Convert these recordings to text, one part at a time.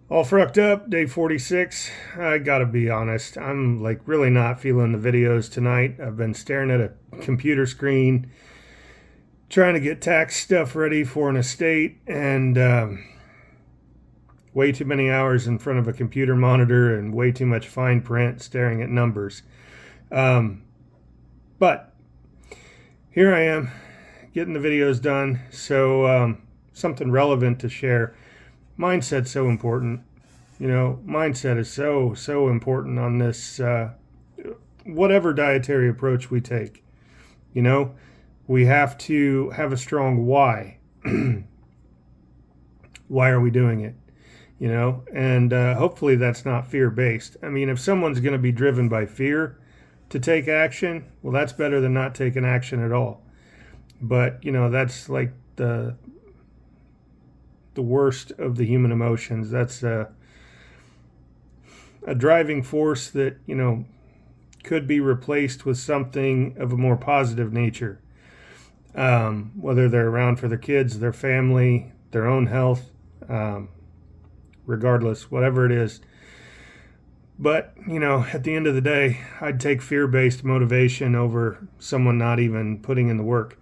All frucked up, day 46. I gotta be honest, I'm like really not feeling the videos tonight. I've been staring at a computer screen, trying to get tax stuff ready for an estate, and way too many hours in front of a computer monitor and way too much fine print staring at numbers. Um, but here I am, getting the videos done, so something relevant to share. Mindset's so important. Mindset is so important on this, whatever dietary approach we take. We have to have a strong why. Why are we doing it? And hopefully that's not fear-based. I mean, if someone's going to be driven by fear to take action, well, that's better than not taking action at all. But, that's like the worst of the human emotions. That's a driving force that, could be replaced with something of a more positive nature. Whether they're around for their kids, their family, their own health, regardless, whatever it is. But, at the end of the day, I'd take fear-based motivation over someone not even putting in the work.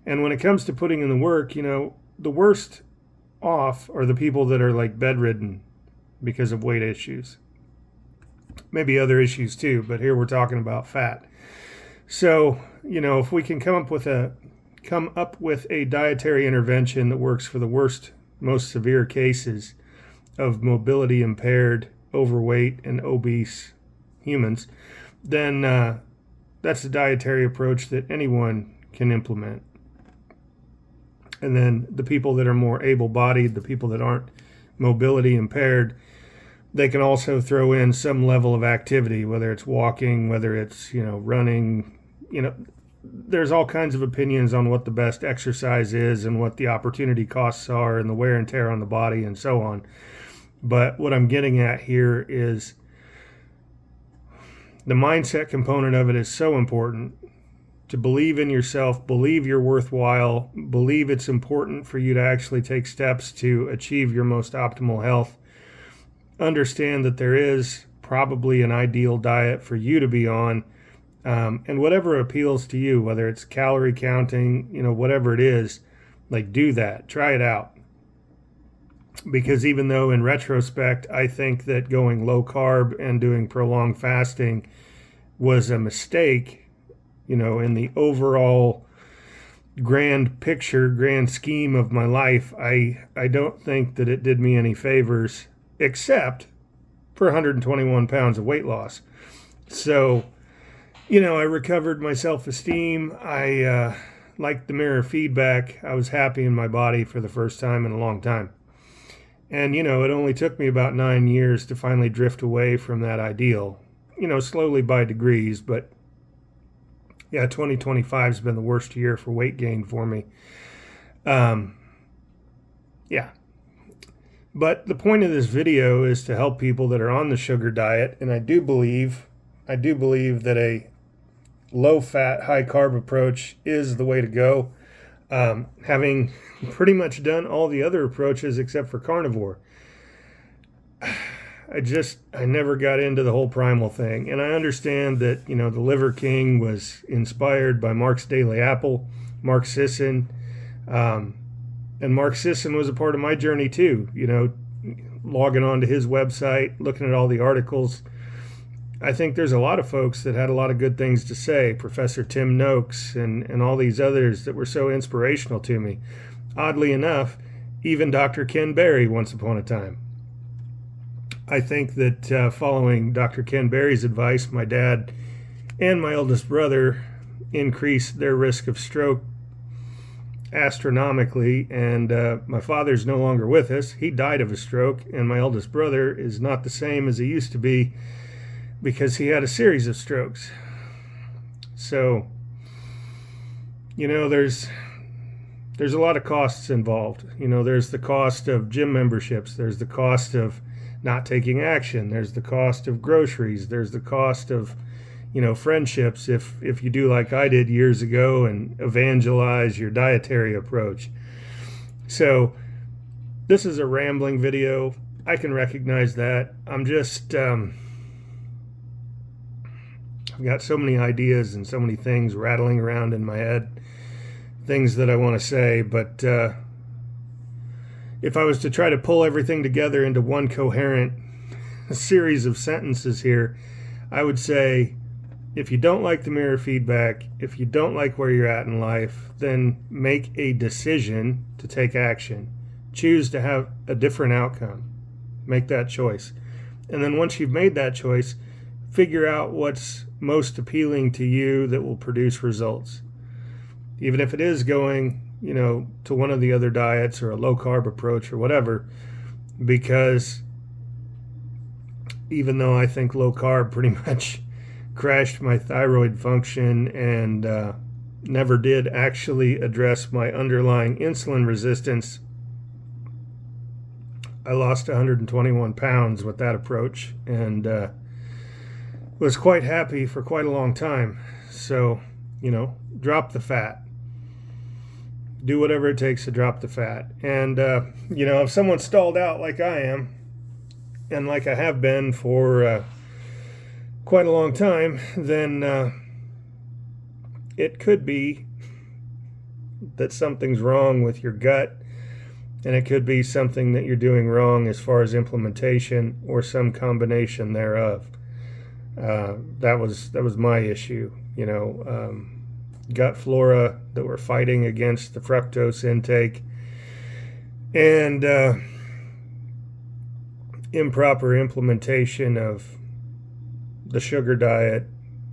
And when it comes to putting in the work, the worst off are the people that are like bedridden because of weight issues. Maybe other issues too, but here we're talking about fat. So, if we can come up with a dietary intervention that works for the worst, most severe cases of mobility impaired, overweight, and obese humans, then that's a dietary approach that anyone can implement. And then the people that are more able-bodied, the people that aren't mobility impaired, they can also throw in some level of activity, whether it's walking, whether it's, running. There's all kinds of opinions on what the best exercise is and what the opportunity costs are and the wear and tear on the body and so on. But what I'm getting at here is the mindset component of it is so important. To believe in yourself, believe you're worthwhile, believe it's important for you to actually take steps to achieve your most optimal health. Understand that there is probably an ideal diet for you to be on, and whatever appeals to you, whether it's calorie counting, whatever it is, like do that, try it out. Because even though in retrospect, I think that going low carb and doing prolonged fasting was a mistake, in the overall grand picture, grand scheme of my life, I don't think that it did me any favors, except for 121 pounds of weight loss. So, I recovered my self-esteem. I liked the mirror feedback. I was happy in my body for the first time in a long time. And, it only took me about 9 years to finally drift away from that ideal, slowly by degrees, but yeah, 2025 has been the worst year for weight gain for me. Yeah. But the point of this video is to help people that are on the sugar diet, and I do believe that a low-fat, high-carb approach is the way to go. Having pretty much done all the other approaches except for carnivore, I never got into the whole primal thing. And I understand that, the Liver King was inspired by Mark's Daily Apple, Mark Sisson. And Mark Sisson was a part of my journey too, logging onto his website, looking at all the articles. I think there's a lot of folks that had a lot of good things to say. Professor Tim Noakes and all these others that were so inspirational to me. Oddly enough, even Dr. Ken Berry once upon a time. I think that following Dr. Ken Berry's advice, my dad and my eldest brother increased their risk of stroke astronomically, and my father's no longer with us. He died of a stroke, and my eldest brother is not the same as he used to be because he had a series of strokes. So, there's a lot of costs involved. There's the cost of gym memberships, there's the cost of not taking action, there's the cost of groceries, there's the cost of friendships if you do like I did years ago and evangelize your dietary approach. So this is a rambling video. I can recognize that. I'm just, I've got so many ideas and so many things rattling around in my head, things that I want to say, but if I was to try to pull everything together into one coherent series of sentences here, I would say, if you don't like the mirror feedback, if you don't like where you're at in life, then make a decision to take action. Choose to have a different outcome. Make that choice. And then once you've made that choice, figure out what's most appealing to you that will produce results. Even if it is going, to one of the other diets or a low-carb approach or whatever, because even though I think low-carb pretty much crashed my thyroid function and never did actually address my underlying insulin resistance, I lost 121 pounds with that approach and was quite happy for quite a long time. So, drop the fat. Do whatever it takes to drop the fat. And, if someone's stalled out like I am, and like I have been for quite a long time, then it could be that something's wrong with your gut, and it could be something that you're doing wrong as far as implementation or some combination thereof. That was my issue, gut flora that were fighting against the fructose intake, and improper implementation of the sugar diet,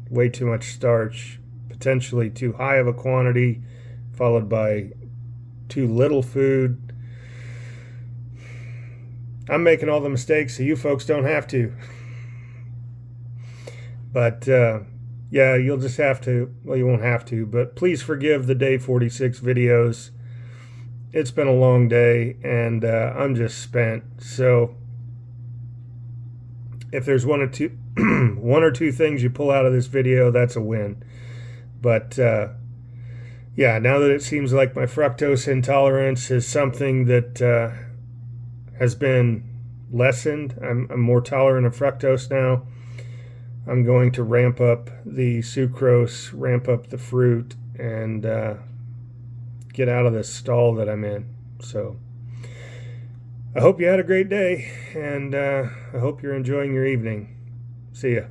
way too much starch, potentially too high of a quantity, followed by too little food. I'm making all the mistakes so you folks don't have to. But you'll just have to, well, you won't have to, but please forgive the day 46 videos. It's been a long day and I'm just spent. So if there's one or two things you pull out of this video, that's a win. But now that it seems like my fructose intolerance is something that has been lessened, I'm more tolerant of fructose now. I'm going to ramp up the sucrose, ramp up the fruit, and get out of this stall that I'm in. So I hope you had a great day, and I hope you're enjoying your evening. See ya.